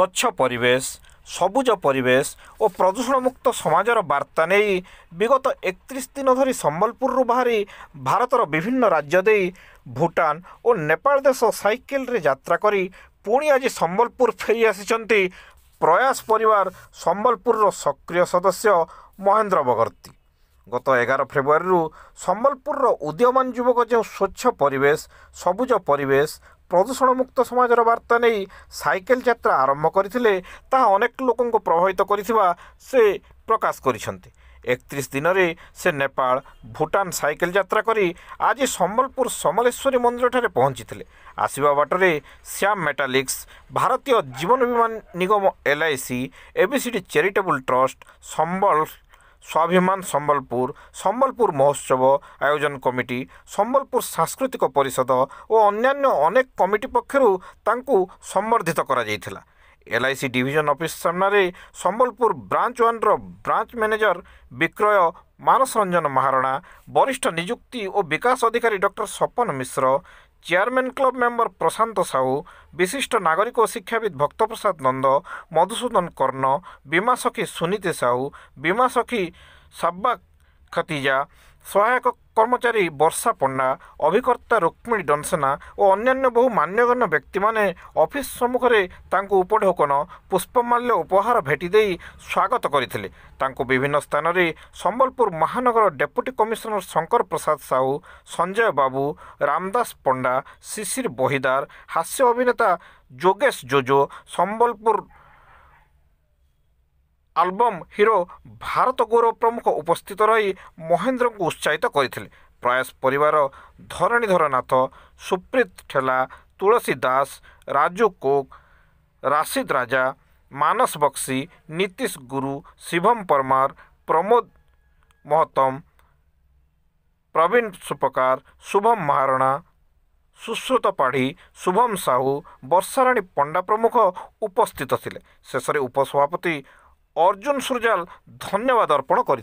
ସ୍ୱଚ୍ଛ ପରିବେଶ, ସବୁଜ ପରିବେଶ ଓ ପ୍ରଦୂଷଣମୁକ୍ତ ସମାଜର ବାର୍ତ୍ତା ନେଇ ବିଗତ 31 ଦିନ ଧରି ସମ୍ବଲପୁରରୁ ବାହାରି ଭାରତର ବିଭିନ୍ନ ରାଜ୍ୟ ଦେଇ ଭୁଟାନ ଓ ନେପାଳ ଦେଶ ସାଇକେଲରେ ଯାତ୍ରା କରି ପୁଣି ଆଜି ସମ୍ବଲପୁର ଫେରି ଆସିଛନ୍ତି ପ୍ରୟାସ ପରିବାର ସମ୍ବଲପୁରର ସକ୍ରିୟ ସଦସ୍ୟ ମହେନ୍ଦ୍ର ବଗର୍ତ୍ତୀ। ଗତ 11 ଫେବୃଆରୀରୁ ସମ୍ବଲପୁରର ଉଦୀୟମାନ ଯୁବକ ଯେଉଁ ସ୍ୱଚ୍ଛ ପରିବେଶ, ସବୁଜ ପରିବେଶ, ପ୍ରଦୂଷଣମୁକ୍ତ ସମାଜର ବାର୍ତ୍ତା ନେଇ ସାଇକେଲ ଯାତ୍ରା ଆରମ୍ଭ କରିଥିଲେ ତାହା ଅନେକ ଲୋକଙ୍କୁ ପ୍ରଭାବିତ କରିଥିବା ସେ ପ୍ରକାଶ କରିଛନ୍ତି। 31 ଦିନରେ ସେ ନେପାଳ, ଭୁଟାନ ସାଇକେଲ ଯାତ୍ରା କରି ଆଜି ସମ୍ବଲପୁର ସମଲେଶ୍ୱରୀ ମନ୍ଦିରଠାରେ ପହଞ୍ଚିଥିଲେ। ଆସିବା ବାଟରେ ଶ୍ୟାମ ମେଟାଲିକ୍ସ, ଭାରତୀୟ ଜୀବନ ବୀମା ନିଗମ LIC, ABCD ଚେରିଟେବୁଲ୍ ଟ୍ରଷ୍ଟ, ସମ୍ବଳ ସ୍ୱାଭିମାନ ସମ୍ବଲପୁର, ସମ୍ବଲପୁର ମହୋତ୍ସବ ଆୟୋଜନ କମିଟି, ସମ୍ବଲପୁର ସାଂସ୍କୃତିକ ପରିଷଦ ଓ ଅନ୍ୟାନ୍ୟ ଅନେକ କମିଟି ପକ୍ଷରୁ ତାଙ୍କୁ ସମ୍ବର୍ଦ୍ଧିତ କରାଯାଇଥିଲା। LIC ଡିଭିଜନ ଅଫିସ ସାମ୍ନାରେ ସମ୍ବଲପୁର ବ୍ରାଞ୍ଚ 1ର ବ୍ରାଞ୍ଚ ମ୍ୟାନେଜର ବିକ୍ରୟ ମାନସ ରଞ୍ଜନ ମହାରଣା, ବରିଷ୍ଠ ନିଯୁକ୍ତି ଓ ବିକାଶ ଅଧିକାରୀ ଡକ୍ଟର ସପନ Mishra, chairman club member Prashant Sahu, ବିଶିଷ୍ଟ ନାଗରିକ ଓ ଶିକ୍ଷାବିତ ଭକ୍ତପ୍ରସାଦ ନନ୍ଦ, ମଧୁସୂଦନ କର୍ଣ୍ଣ, ବୀମା ସଖୀ ସୁନୀତି ସାହୁ, ବୀମା ସଖୀ ସାବ୍ବା ଖତିଜା, ସହାୟକ କର୍ମଚାରୀ ବର୍ଷା ପଣ୍ଡା, ଅଭିକର୍ତ୍ତା ରୁକ୍ମିଣୀ ଡନସେନା ଓ ଅନ୍ୟାନ୍ୟ ବହୁ ମାନ୍ୟଗଣ୍ୟ ବ୍ୟକ୍ତିମାନେ ଅଫିସ ସମ୍ମୁଖରେ ତାଙ୍କୁ ଉପଢୌକନ, ପୁଷ୍ପମାଲ୍ୟ ଉପହାର ଭେଟି ଦେଇ ସ୍ୱାଗତ କରିଥିଲେ। ତାଙ୍କୁ ବିଭିନ୍ନ ସ୍ଥାନରେ ସମ୍ବଲପୁର ମହାନଗର ଡେପୁଟି କମିଶନର ଶଙ୍କର ପ୍ରସାଦ ସାହୁ, ସଞ୍ଜୟ ବାବୁ, ରାମଦାସ ପଣ୍ଡା, ଶିଶିର ବହିଦାର, ହାସ୍ୟ ଅଭିନେତା ଯୋଗେଶ ଜୋଜୋ, ସମ୍ବଲପୁର ଆଲବମ୍ ହିରୋ ଭାରତ ଗୌରବ ପ୍ରମୁଖ ଉପସ୍ଥିତ ରହି ମହେନ୍ଦ୍ରଙ୍କୁ ଉତ୍ସାହିତ କରିଥିଲେ। ପ୍ରୟାସ ପରିବାର ଧରଣୀଧର ନାଥ, ସୁପ୍ରୀତ ଠେଲା, ତୁଳସୀ ଦାସ, ରାଜୁ କୋକ, ରାଶିଦ ରାଜା, ମାନସ ବକ୍ସି, ନୀତିଶ ଗୁରୁ, ଶିଭମ ପରମାର, ପ୍ରମୋଦ ମହତମ, ପ୍ରବୀଣ ସୁପକାର, ଶୁଭମ ମହାରଣା, ସୁଶ୍ରୁତ ପାଢ଼ୀ, ଶୁଭମ ସାହୁ, ବର୍ଷାରାଣୀ ପଣ୍ଡା ପ୍ରମୁଖ ଉପସ୍ଥିତ ଥିଲେ। ଶେଷରେ ଉପସଭାପତି ଅର୍ଜୁନ ସୁରଜାଲ ଧନ୍ୟବାଦ ଅର୍ପଣ କରିଥିଲେ।